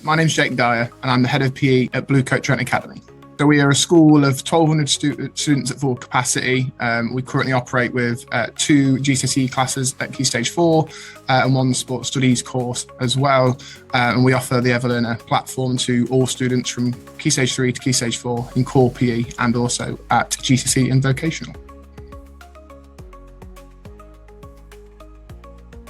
My name's Jake Dyer and I'm the head of PE at Bluecoat Trent Academy. So we are a school of 1,200 students at full capacity. We currently operate with 2 GCSE classes at Key Stage 4 and 1 Sports Studies course as well. And we offer the EverLearner platform to all students from Key Stage 3 to Key Stage 4 in core PE and also at GCSE and vocational.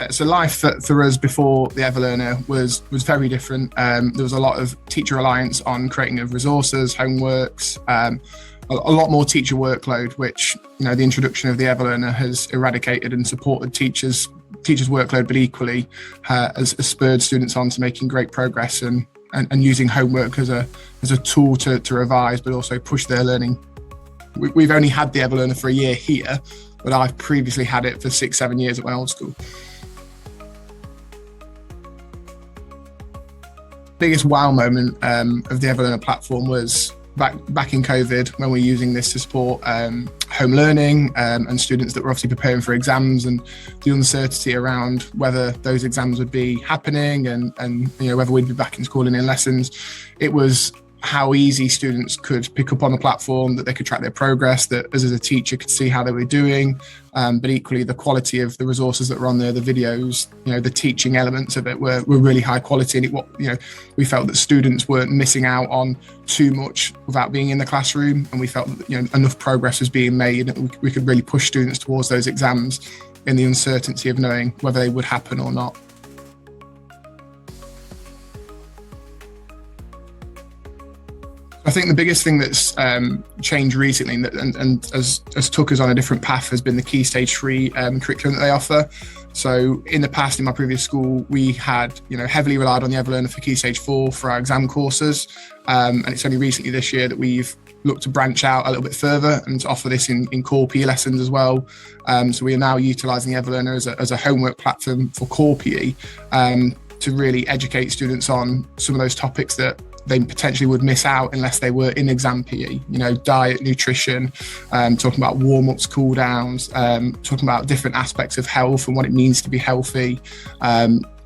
So life for us before the EverLearner was very different. There was a lot of teacher reliance on creating of resources, homeworks, a lot more teacher workload, which the introduction of the EverLearner has eradicated and supported teachers' workload, but equally has spurred students on to making great progress and using homework as a tool to revise, but also push their learning. We've only had the EverLearner for a year here, but I've previously had it for 6-7 years at my old school. Biggest wow moment of the EverLearner platform was back in COVID, when we were using this to support home learning and students that were obviously preparing for exams, and the uncertainty around whether those exams would be happening and whether we'd be back in school and in lessons. It was how easy students could pick up on the platform, that they could track their progress, that us as a teacher could see how they were doing, but equally the quality of the resources that were on there, the videos, the teaching elements of it were really high quality, and we felt that students weren't missing out on too much without being in the classroom, and we felt that enough progress was being made, and we could really push students towards those exams in the uncertainty of knowing whether they would happen or not. I think the biggest thing that's changed recently and has took us on a different path has been the Key Stage 3 curriculum that they offer. So in the past, in my previous school, we had heavily relied on the EverLearner for Key Stage 4 for our exam courses, and it's only recently this year that we've looked to branch out a little bit further and to offer this in core PE lessons as well. So we are now utilising the EverLearner as a homework platform for core PE to really educate students on some of those topics that they potentially would miss out unless they were in exam PE, diet, nutrition, talking about warm-ups, cool-downs, talking about different aspects of health and what it means to be healthy,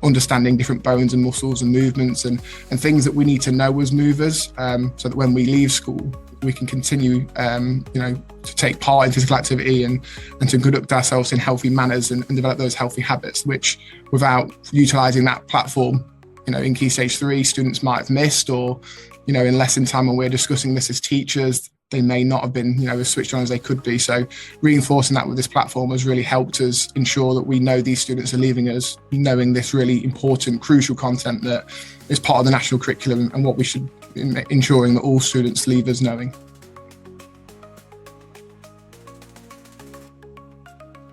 understanding different bones and muscles and movements and things that we need to know as movers, so that when we leave school, we can continue, to take part in physical activity and to conduct ourselves in healthy manners and develop those healthy habits, which without utilising that platform, in Key Stage 3, students might have missed, or, in lesson time when we're discussing this as teachers, they may not have been, as switched on as they could be. So reinforcing that with this platform has really helped us ensure that we know these students are leaving us knowing this really important, crucial content that is part of the national curriculum and what we should ensuring that all students leave us knowing.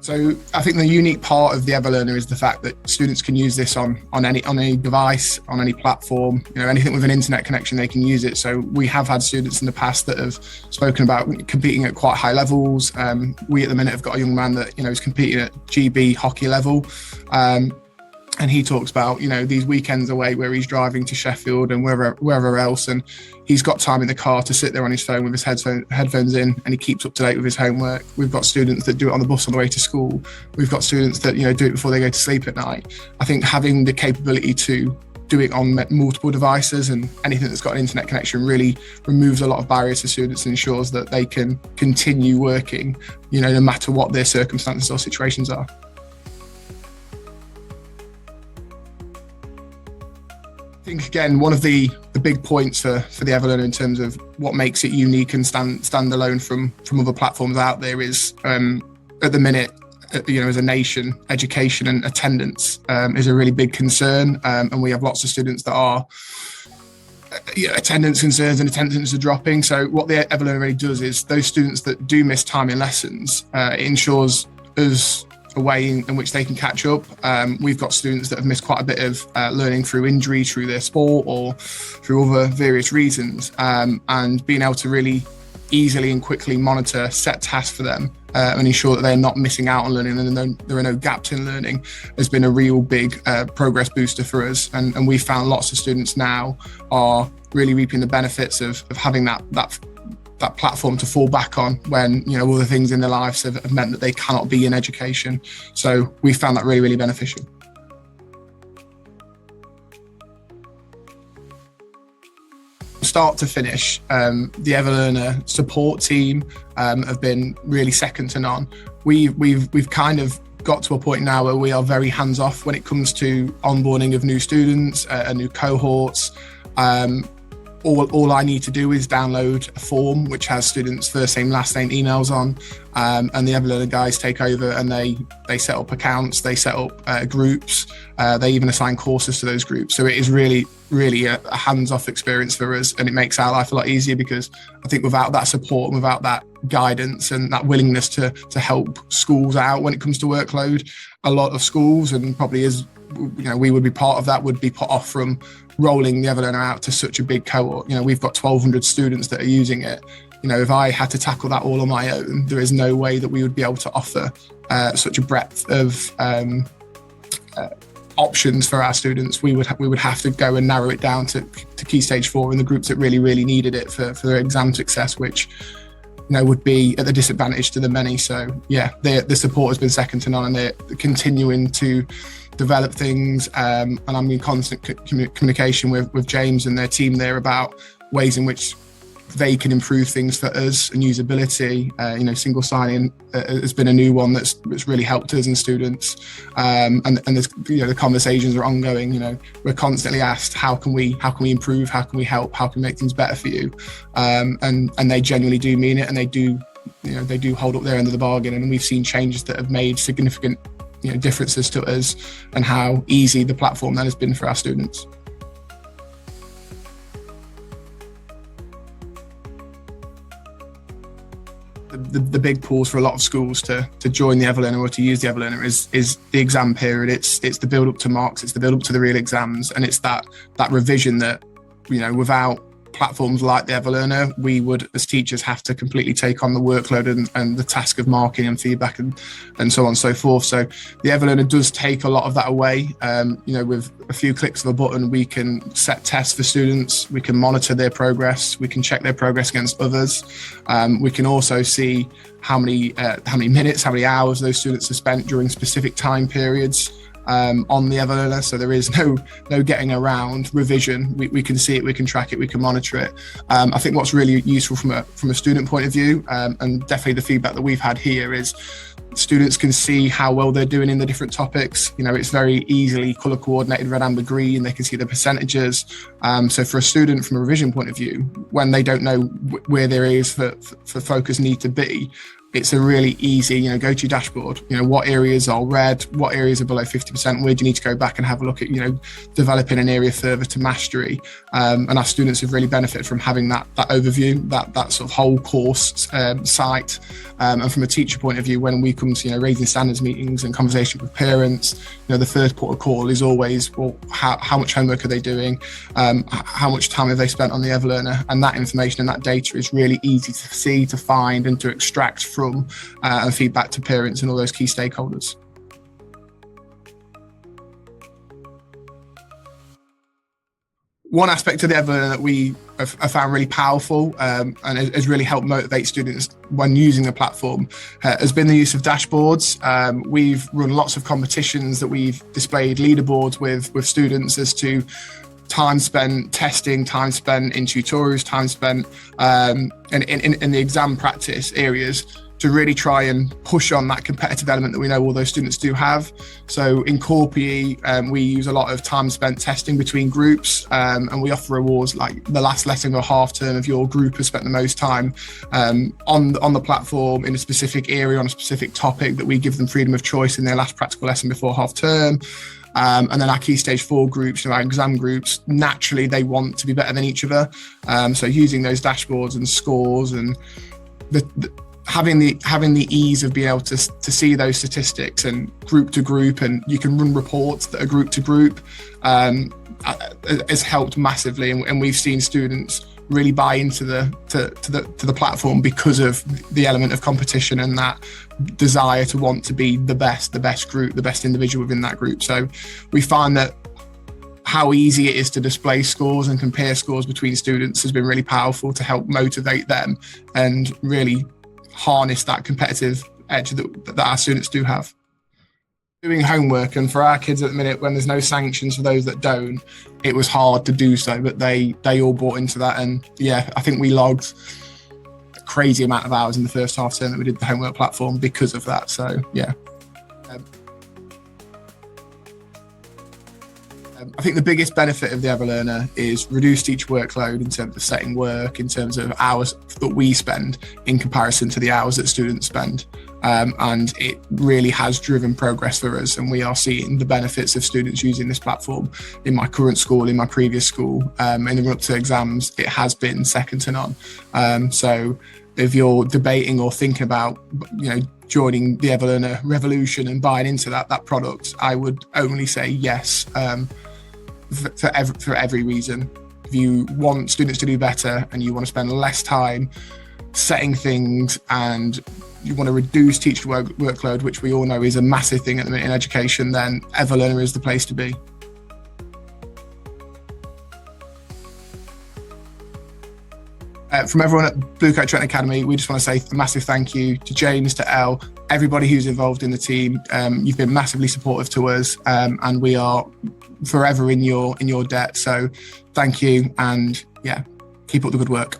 So I think the unique part of the EverLearner is the fact that students can use this on any device, on any platform, anything with an internet connection, they can use it. So we have had students in the past that have spoken about competing at quite high levels. We at the minute have got a young man that is competing at GB hockey level. And he talks about, these weekends away where he's driving to Sheffield and wherever else, and he's got time in the car to sit there on his phone with his headphones in, and he keeps up to date with his homework. We've got students that do it on the bus on the way to school. We've got students that, do it before they go to sleep at night. I think having the capability to do it on multiple devices and anything that's got an internet connection really removes a lot of barriers to students and ensures that they can continue working, no matter what their circumstances or situations are. I think, again, one of the big points for the EverLearner in terms of what makes it unique and stand alone from other platforms out there is, at the minute, as a nation, education and attendance is a really big concern, and we have lots of students that are attendance concerns and attendance are dropping. So what the EverLearner really does is those students that do miss time in lessons, it ensures us a way in which they can catch up. We've got students that have missed quite a bit of learning through injury, through their sport or through other various reasons, and being able to really easily and quickly monitor set tasks for them and ensure that they're not missing out on learning and there are no gaps in learning has been a real big progress booster for us. And we've found lots of students now are really reaping the benefits of having that platform to fall back on when all the things in their lives have meant that they cannot be in education. So we found that really, really beneficial. start to finish, the EverLearner support team have been really second to none. We've kind of got to a point now where we are very hands-off when it comes to onboarding of new students and new cohorts. All I need to do is download a form which has students' first name, last name, emails on, and the EverLearner guys take over and they set up accounts, they set up groups, they even assign courses to those groups. So it is really a hands-off experience for us, and it makes our life a lot easier, because I think without that support and without that guidance and that willingness to help schools out when it comes to workload, a lot of schools, and probably is, we would be part of that, would be put off from rolling the EverLearner out to such a big cohort. We've got 1,200 students that are using it. If I had to tackle that all on my own, there is no way that we would be able to offer such a breadth of options for our students. We would have to go and narrow it down to Key Stage 4 and the groups that really needed it for their exam success, which would be at the disadvantage to the many. So yeah, the support has been second to none, and they're continuing to develop things, and I'm in constant communication with James and their team there about ways in which they can improve things for us and usability. Single sign-in has been a new one that's really helped us and students, and there's, the conversations are ongoing. We're constantly asked, how can we improve, how can we help, how can we make things better for you, and they genuinely do mean it, and they do hold up their end of the bargain, and we've seen changes that have made significant differences to us, and how easy the platform then has been for our students. The big pulls for a lot of schools to join the EverLearner or to use the EverLearner is the exam period. It's the build up to marks, it's the build up to the real exams, and it's that revision that, without platforms like the EverLearner, we would, as teachers, have to completely take on the workload and the task of marking and feedback and so on and so forth. So the EverLearner does take a lot of that away. With a few clicks of a button, we can set tests for students, we can monitor their progress, we can check their progress against others. We can also see how many minutes, how many hours those students have spent during specific time periods on the EverLearner. So there is no getting around revision. We can see it, we can track it, we can monitor it. I think what's really useful from a student point of view, and definitely the feedback that we've had here, is students can see how well they're doing in the different topics. It's very easily colour coordinated, red, amber, green. They can see the percentages. So for a student, from a revision point of view, when they don't know where their areas for focus need to be, it's a really easy, go to your dashboard, what areas are red, what areas are below 50%, where do you need to go back and have a look at, developing an area further to mastery. And our students have really benefited from having that overview, that sort of whole course site. And from a teacher point of view, when we come to, raising standards meetings and conversation with parents, the first port of call is always, well, how much homework are they doing? How much time have they spent on the EverLearner? And that information and that data is really easy to see, to find, and to extract from and feedback to parents and all those key stakeholders. One aspect of the EverLearner that we have found really powerful and has really helped motivate students when using the platform has been the use of dashboards. We've run lots of competitions that we've displayed leaderboards with students as to time spent testing, time spent in tutorials, time spent in the exam practice areas, to really try and push on that competitive element that we know all those students do have. So in Core PE, we use a lot of time spent testing between groups, and we offer awards like the last lesson or half term of your group has spent the most time on the platform in a specific area, on a specific topic, that we give them freedom of choice in their last practical lesson before half term. And then our Key Stage 4 groups, our exam groups, naturally they want to be better than each other. So using those dashboards and scores and having the ease of being able to see those statistics and group to group, and you can run reports that are group to group, has helped massively, and we've seen students really buy into the platform because of the element of competition and that desire to want to be the best group, the best individual within that group. So we find that how easy it is to display scores and compare scores between students has been really powerful to help motivate them and really harness that competitive edge that our students do have. doing homework, and for our kids at the minute, when there's no sanctions for those that don't, it was hard to do so, but they all bought into that. And yeah, I think we logged a crazy amount of hours in the first half term that we did the homework platform because of that. So yeah. I think the biggest benefit of the EverLearner is reduced teacher workload in terms of setting work, in terms of hours that we spend in comparison to the hours that students spend. And it really has driven progress for us, and we are seeing the benefits of students using this platform. In my current school, in my previous school, in the run up to exams, it has been second to none. So if you're debating or thinking about, joining the EverLearner revolution and buying into that product, I would only say yes, for every reason. If you want students to do better and you want to spend less time setting things, and you want to reduce teacher workload, which we all know is a massive thing at the minute in education, then EverLearner is the place to be. From everyone at Bluecoat Trent Academy, we just want to say a massive thank you to James, to Elle, everybody who's involved in the team. You've been massively supportive to us, and we are forever in your debt. So thank you, and yeah, keep up the good work.